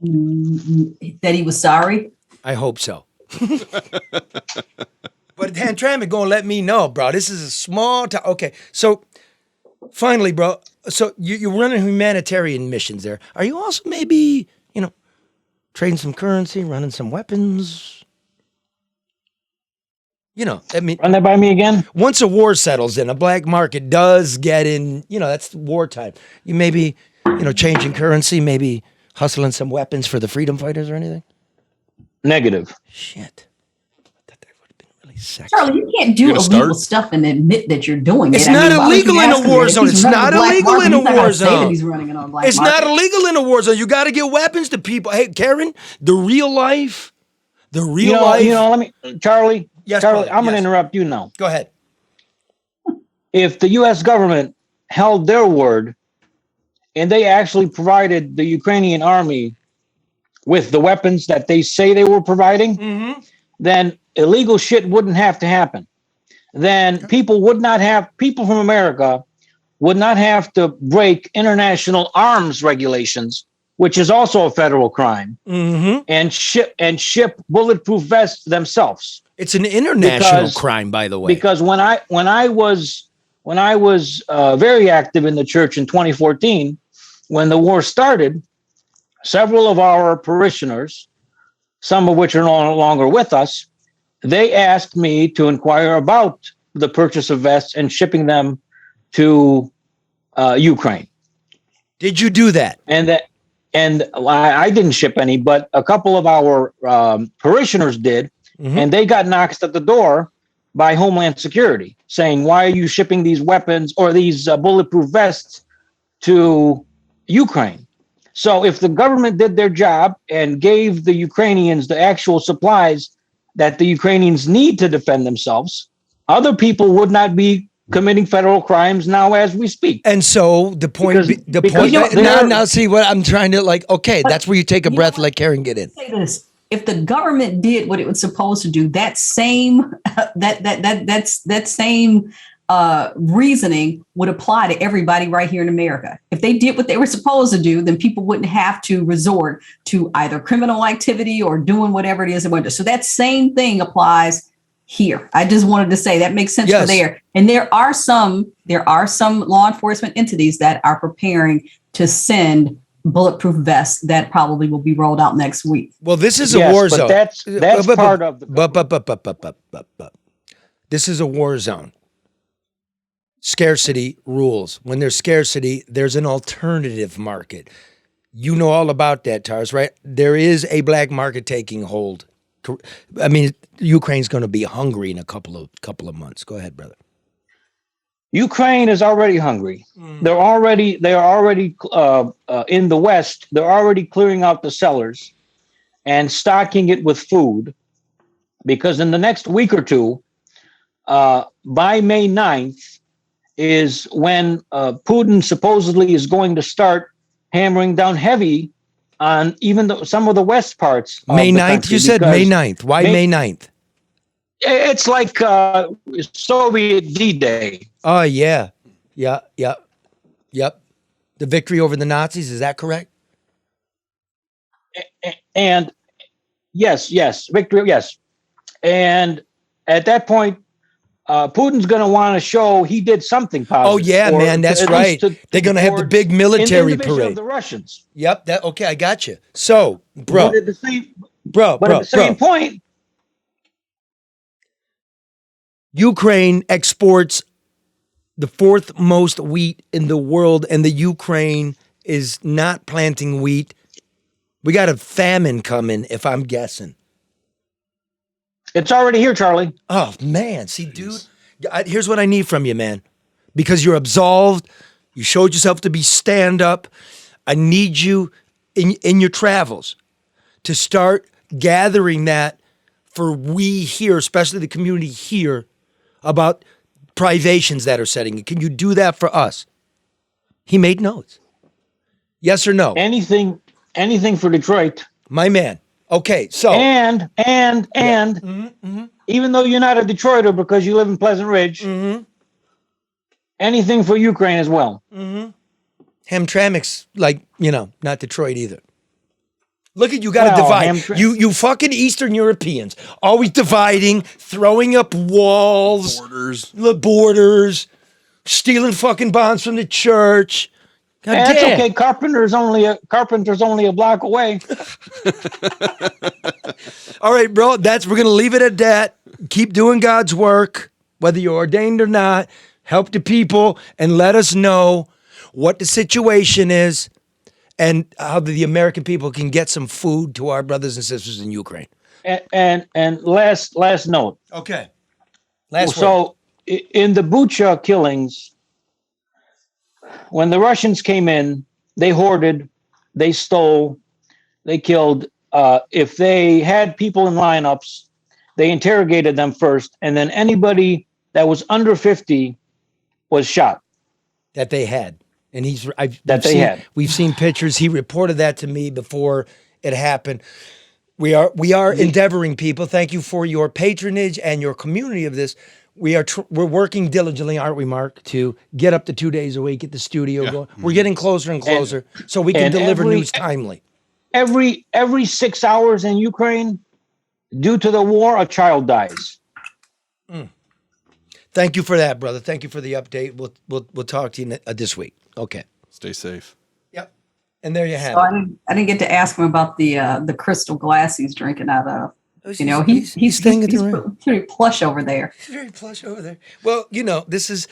That he was sorry. I hope so. But Dan Trammett gonna let me know, bro. This is a small town. Okay, so finally, bro. So you're running humanitarian missions there. Are you also maybe, trading some currency, running some weapons? I mean, Run that by me again. once a war settles in, a black market does get in. That's wartime. You maybe, changing currency, maybe hustling some weapons for the freedom fighters or anything. Negative. Shit. That would have been really sexy. Charlie, you can't do illegal stuff and admit that you're doing it. It's not illegal in a war zone. It's not illegal in a war zone. He's running it on black It's market. not illegal in a war zone. You got to get weapons to people. Hey, Karen, the real life. Let me, Charlie. Yes, Charlie, brother, I'm going to yes. interrupt you now. Go ahead. If the U.S. government held their word and they actually provided the Ukrainian army with the weapons that they say they were providing, then illegal shit wouldn't have to happen. Then people from America would not have to break international arms regulations, which is also a federal crime, and ship bulletproof vests themselves. It's an international crime, by the way. Because when I was very active in the church in 2014, when the war started, several of our parishioners, some of which are no longer with us, they asked me to inquire about the purchase of vests and shipping them to Ukraine. Did you do that? And I didn't ship any, but a couple of our parishioners did, and they got knocked at the door by Homeland Security saying, "Why are you shipping these weapons or these bulletproof vests to Ukraine?" So if the government did their job and gave the Ukrainians the actual supplies that the Ukrainians need to defend themselves, other people would not be committing federal crimes now as we speak. And so the point, now see what I'm trying to okay, that's where you take a breath, let Karen get in. Say this. If the government did what it was supposed to do, that same reasoning would apply to everybody right here in America. If they did what they were supposed to do, then people wouldn't have to resort to either criminal activity or doing whatever it is they want to do. So that same thing applies here. I just wanted to say that makes sense for there. And there are some law enforcement entities that are preparing to send bulletproof vests that probably will be rolled out next week. Well, this is a war zone. That's part of the this is a war zone. Scarcity rules. When there's scarcity, there's an alternative market. You know all about that, Tars, right? There is a black market taking hold. I mean, Ukraine's going to be hungry in a couple of months. Go ahead, brother. Ukraine is already hungry. They're already in the West. They're already clearing out the cellars and stocking it with food, because in the next week or two, by May 9th, is when Putin supposedly is going to start hammering down heavy on even some of the West parts. May 9th, you said May 9th. Why May 9th? It's like Soviet D-Day. Oh, yeah. Yep. The victory over the Nazis, is that correct? And yes, victory, yes. And at that point, Putin's going to want to show he did something positive. Oh, yeah, man, that's right. They're going to have the big military parade. Of the Russians. Yep, okay, I got you. So, bro. But at the same point, Ukraine exports the fourth most wheat in the world, and the Ukraine is not planting wheat. We got a famine coming, if I'm guessing. It's already here, Charlie. Oh, man. See, dude, here's what I need from you, man. Because you're absolved. You showed yourself to be stand-up. I need you in your travels to start gathering that for we here, especially the community here, about privations that are setting it. Can you do that for us? He made notes. Yes or no? Anything for Detroit. My man. Okay, so. And even though you're not a Detroiter because you live in Pleasant Ridge, anything for Ukraine as well. Hamtramck's like, not Detroit either. Look at you got to Well, divide. You fucking Eastern Europeans always dividing, throwing up walls, the borders, stealing fucking bonds from the church. God That's damn. okay. Carpenter's only a block away. All right, bro. We're gonna leave it at that. Keep doing God's work, whether you're ordained or not. Help the people and let us know what the situation is and how the American people can get some food to our brothers and sisters in Ukraine. And last note. Okay. Last word. So in the Bucha killings, when the Russians came in, they hoarded, they stole, they killed. If they had people in lineups, they interrogated them first, and then anybody that was under 50 was shot. That they had. And we've seen pictures. He reported that to me before it happened. We are endeavoring, people. Thank you for your patronage and your community of this. We're working diligently, aren't we, Mark, to get up to 2 days a week at the studio going. We're getting closer and closer so we can deliver news timely. Every 6 hours in Ukraine, due to the war, a child dies. Thank you for that, brother. Thank you for the update. We'll talk to you this week. Okay. Stay safe. Yep. And there you have it. I didn't get to ask him about the crystal glass he's drinking out of. He's pretty plush over there. He's very plush over there. Well, this is,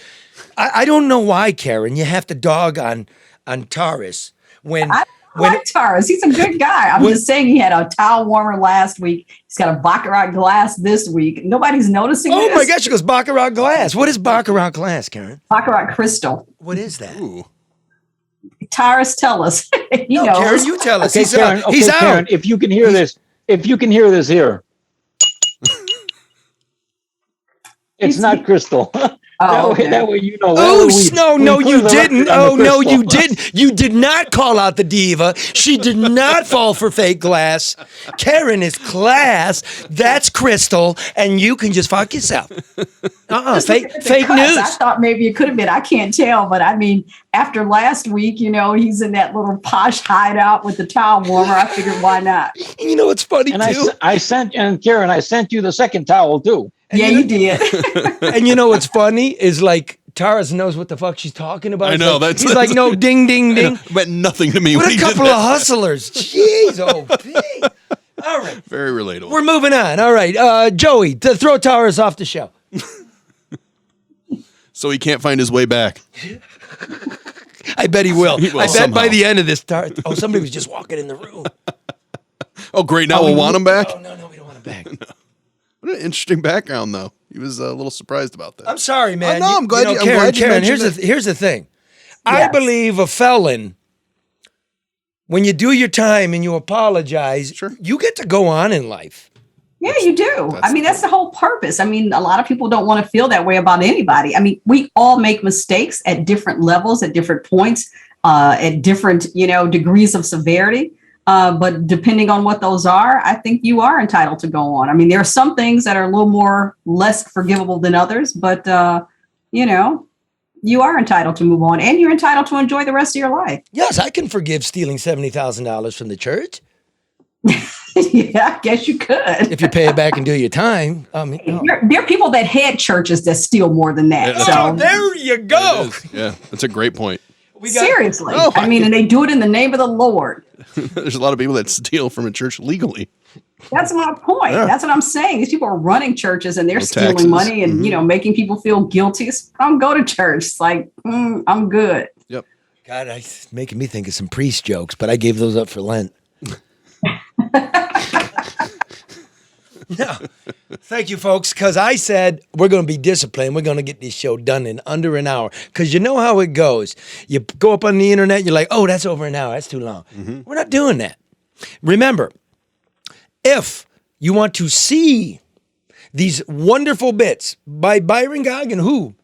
I don't know why, Karen, you have to dog on Taurus I like Taurus. He's a good guy. I'm just saying he had a towel warmer last week. He's got a Baccarat glass this week. Nobody's noticing this. Oh my gosh, she goes Baccarat glass. What is Baccarat glass, Karen? Baccarat crystal. What is that? Ooh. Taurus, tell us. He knows. Karen, you tell us. Okay, Karen, He's out. Karen, if you can hear this here. It's not crystal. That way you know. No, you didn't. Oh, no, you didn't. You did not call out the diva. She did not fall for fake glass. Karen is class. That's crystal, and you can just fuck yourself. Fake news. I thought maybe it could have been. I can't tell, but I mean, after last week, he's in that little posh hideout with the towel warmer. I figured, why not? You know what's funny, and too? Karen, I sent you the second towel, too. You did. And you know what's funny is like Taurus knows what the fuck she's talking about. I know. He's like, no, ding, ding, ding. Meant nothing to me. What a couple of hustlers. Jeez, All right. Very relatable. We're moving on. All right. Joey, to throw Taurus off the show. So he can't find his way back. I bet he will. I bet somehow. by the end of this, somebody was just walking in the room. Oh, great. Now we'll want him back? Oh, no, we don't want him back. No. What an interesting background, though. He was a little surprised about that. I'm sorry, man. No, I'm glad. Karen, here's the thing. Yes. I believe a felon, when you do your time and you apologize, you get to go on in life. Yeah, you do. That's the whole purpose. A lot of people don't want to feel that way about anybody. We all make mistakes at different levels, at different points, at different, degrees of severity. But depending on what those are, I think you are entitled to go on. There are some things that are a little less forgivable than others, but, you are entitled to move on and you're entitled to enjoy the rest of your life. Yes, I can forgive stealing $70,000 from the church. Yeah, I guess you could. If you pay it back and do your time. There are people that head churches that steal more than that. So there you go. Yeah, that's a great point. Seriously. And they do it in the name of the Lord. There's a lot of people that steal from a church legally. That's my point. Yeah. That's what I'm saying. These people are running churches and they're stealing taxes. Money and, making people feel guilty. Don't go to church. It's like, I'm good. Yep. God, it's making me think of some priest jokes, but I gave those up for Lent. No. Thank you, folks, because I said we're going to be disciplined. We're going to get this show done in under an hour because you know how it goes. You go up on the internet, you're like, oh, that's over an hour. That's too long. Mm-hmm. We're not doing that. Remember, if you want to see these wonderful bits by Byron Goggin, who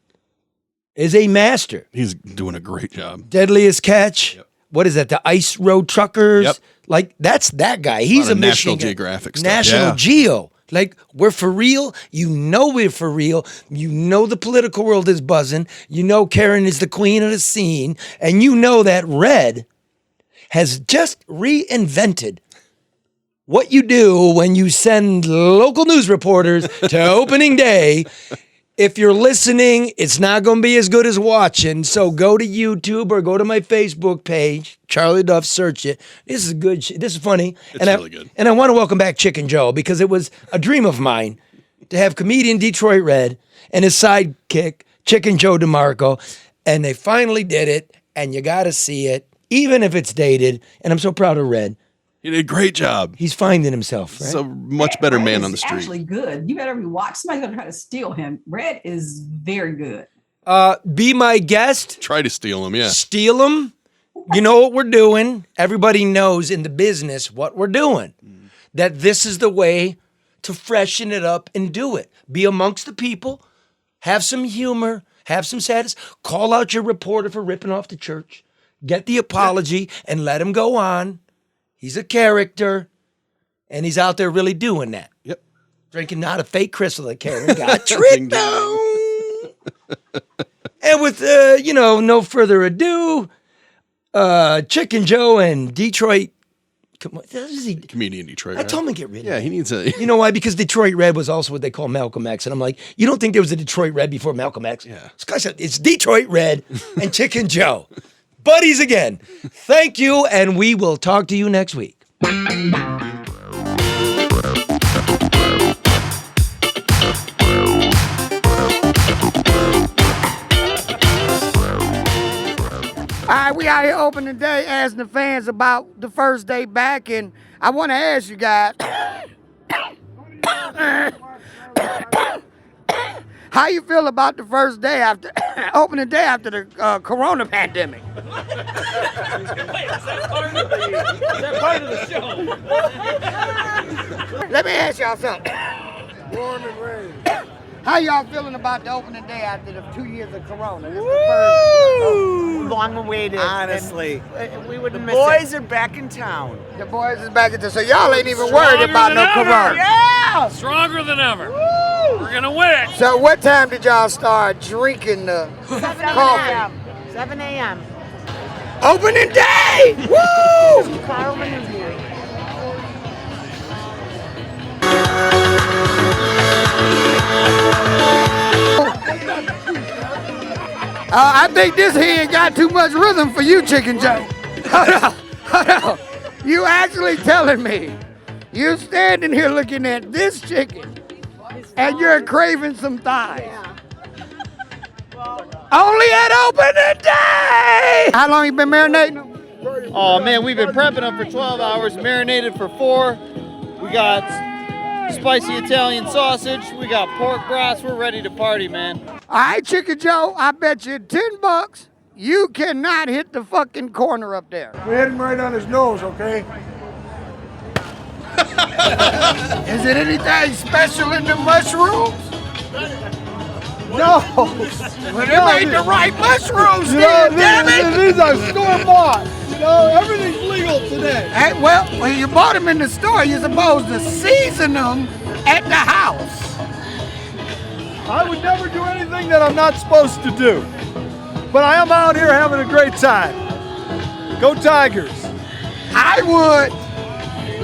is a master. He's doing a great job. Deadliest Catch. Yep. What is that? The Ice Road Truckers. Yep. Like, that's that guy. He's a National Geographic stuff. National Geo. Like, we're for real. You know we're for real. You know the political world is buzzing. You know Karen is the queen of the scene. And you know that Red has just reinvented what you do when you send local news reporters to opening day. If you're listening, it's not going to be as good as watching. So go to YouTube or go to my Facebook page, Charlie LeDuff, search it. This is good. This is funny. It's really good. And I want to welcome back Chicken Joe because it was a dream of mine to have comedian Detroit Red and his sidekick, Chicken Joe DeMarco. And they finally did it. And you got to see it, even if it's dated. And I'm so proud of Red. He did a great job. He's finding himself, right? He's a much better man on the street. Actually good. You better rewatch. Somebody's going to try to steal him. Red is very good. Be my guest. Try to steal him, yeah. Steal him. You know what we're doing. Everybody knows in the business what we're doing. That this is the way to freshen it up and do it. Be amongst the people. Have some humor. Have some sadness. Call out your reporter for ripping off the church. Get the apology and let him go on. He's a character, and he's out there really doing that. Yep. Drinking not a fake crystal that Karen got tricked on. And with, no further ado, Chicken Joe and Detroit. Comedian Detroit I told him to get rid of it. Yeah, he needs a... You know why? Because Detroit Red was also what they call Malcolm X. And I'm like, you don't think there was a Detroit Red before Malcolm X? Yeah. This guy said, it's Detroit Red and Chicken Joe. Buddies again. Thank you, and we will talk to you next week. All right, we out here opening day asking the fans about the first day back, and I want to ask you guys, how you feel about the first day after opening day after the corona pandemic? Wait, is that part of the show? Let me ask y'all something. Warm and rain. How y'all feeling about the opening day after the 2 years of corona? This is the first Long awaited. Honestly. We wouldn't The miss boys it. are back in town. The boys is back into, so y'all ain't even worried about no corona. Yeah! Stronger than ever. We're gonna win. So what time did y'all start drinking the coffee? 7 a.m. Opening day! Woo! Carl Manuzzi. I think this here ain't got too much rhythm for you, Chicken Joe. Hold on. You actually telling me you're standing here looking at this chicken and you're craving some thighs. Only at opening day! How long you been marinating them? Oh man, we've been prepping them for 12 hours, marinated for 4. We got spicy Italian sausage, we got pork brats, we're ready to party, man. All right, Chicken Joe, I bet you $10 you cannot hit the fucking corner up there. We hit him right on his nose, okay? Is it anything special in the mushrooms? No! Well, they made the right mushrooms then, damn it! These are store-bought. You know, everything's legal today. Hey, well, when you bought them in the store, you're supposed to season them at the house. I would never do anything that I'm not supposed to do. But I am out here having a great time. Go Tigers. I would.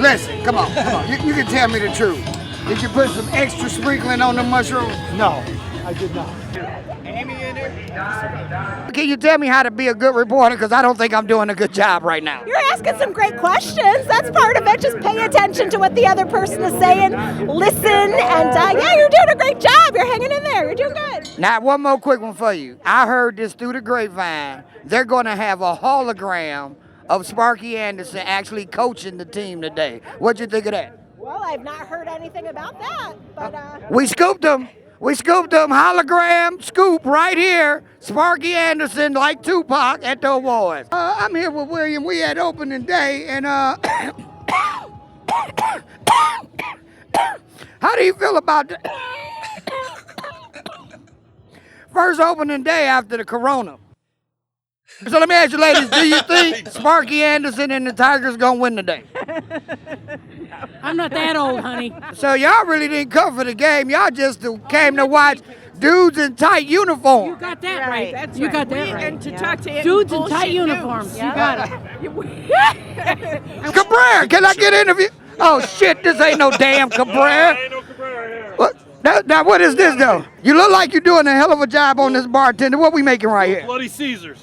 Listen, come on. You can tell me the truth. Did you put some extra sprinkling on the mushrooms? No, I did not. Can you tell me how to be a good reporter? Because I don't think I'm doing a good job right now. You're asking some great questions. That's part of it. Just pay attention to what the other person is saying. Listen, and yeah, you're doing a great job. You're hanging in there. You're doing good. Now, one more quick one for you. I heard this through the grapevine. They're going to have a hologram of Sparky Anderson actually coaching the team today. What'd you think of that? Well, I've not heard anything about that, but We scooped him. Hologram scoop right here. Sparky Anderson, like Tupac at the awards. I'm here with William. We had opening day, and how do you feel about the first opening day after the corona? So let me ask you, ladies, do you think Sparky Anderson and the Tigers gonna win today? I'm not that old, honey. So y'all really didn't come for the game. Y'all just came to watch dudes in tight uniforms. You got that right. That's You right. got that We- right. and to talk to dudes in bullshit tight uniforms. dudes. You got it. Cabrera, can I get an interview? Oh shit, this ain't no damn Cabrera. Ain't no Cabrera here. What? Now what is this though? You look like you're doing a hell of a job on this bartender. What we making right here? Bloody Caesars.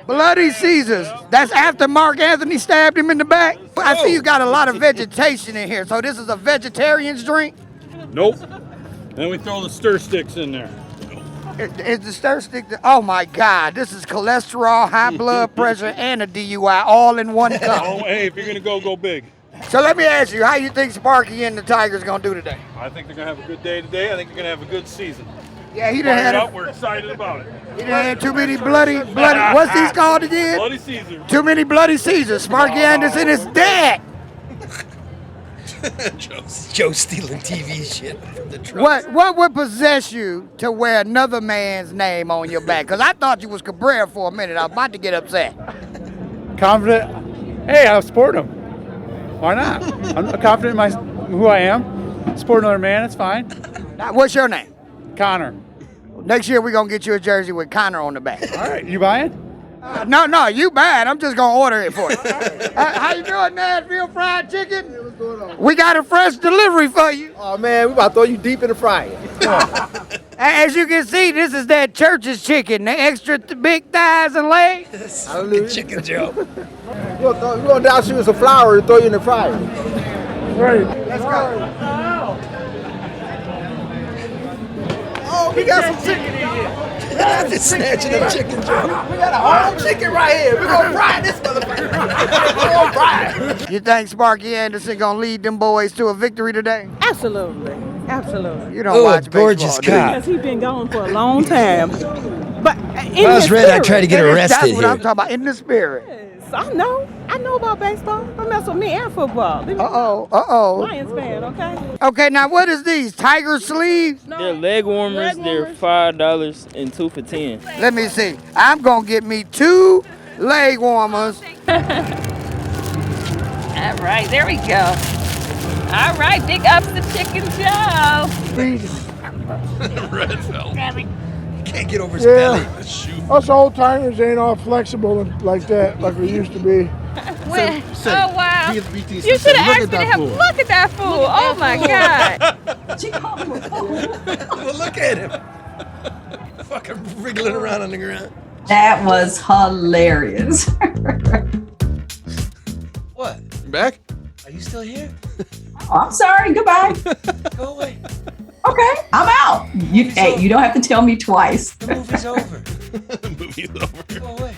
Bloody Caesars. That's after Mark Anthony stabbed him in the back. I see you got a lot of vegetation in here. So this is a vegetarian's drink? Nope. Then we throw the stir sticks in there. Is the stir stick? Oh my God! This is cholesterol, high blood pressure, and a DUI all in one cup. Oh, hey, if you're gonna go big. So let me ask you, how you think Sparky and the Tigers gonna do today? I think they're gonna have a good day today. I think they're gonna have a good season. Yeah, he done had Fired up. it. We're excited about it. He done had too many bloody. What's these called again? Bloody Caesars. Too many bloody Caesars. Sparky Anderson is dead. Joe stealing TV shit from the truck. What would possess you to wear another man's name on your back? Because I thought you was Cabrera for a minute. I was about to get upset. Confident. Hey, I'll support him. Why not? I'm confident in who I am. Support another man, it's fine. Now, what's your name? Connor. Next year, we're going to get you a jersey with Connor on the back. All right, you buying? No, you bad. I'm just going to order it for you. How you doing, Nashville Fried Chicken? What's going on? We got a fresh delivery for you. Oh, man, we about to throw you deep in the fryer. As you can see, this is that church's chicken. The extra big thighs and legs. Hallelujah. Chicken Joe. We're going to down shoot some flour and throw you in the fryer. Right. Let's go. Oh, we got some chicken in here. Just snatching the chicken Joe. We got a whole chicken right here. We're going to fry this motherfucker. We're going to fry it. You think Sparky Anderson going to lead them boys to a victory today? Absolutely. Absolutely. You don't watch gorgeous baseball, do you? cop. Because he's been gone for a long time. But If I was red, I'd try to get arrested That's what here. I'm talking about, in the spirit. Yes, I know. I know about baseball. Don't mess with me and football. Uh-oh. Lions fan, okay? Okay, now what is these? Tiger sleeves? They're leg warmers. They're $5 and 2 for $10. Let me see. I'm going to get me 2 leg warmers. All right, there we go. All right, big ups to Chicken Joe. Red felt. Can't get over his Yeah. belly. Us old timers ain't all flexible like that, like we used to be. Oh, wow. You should have asked me to have look at that fool. Oh, my God. Well, look at him. Fucking wriggling around on the ground. That was hilarious. What? You back? Are you still here? Oh, I'm sorry. Goodbye. Go away. Okay, I'm out. You don't have to tell me twice. The movie's over. Movie's over. Go away.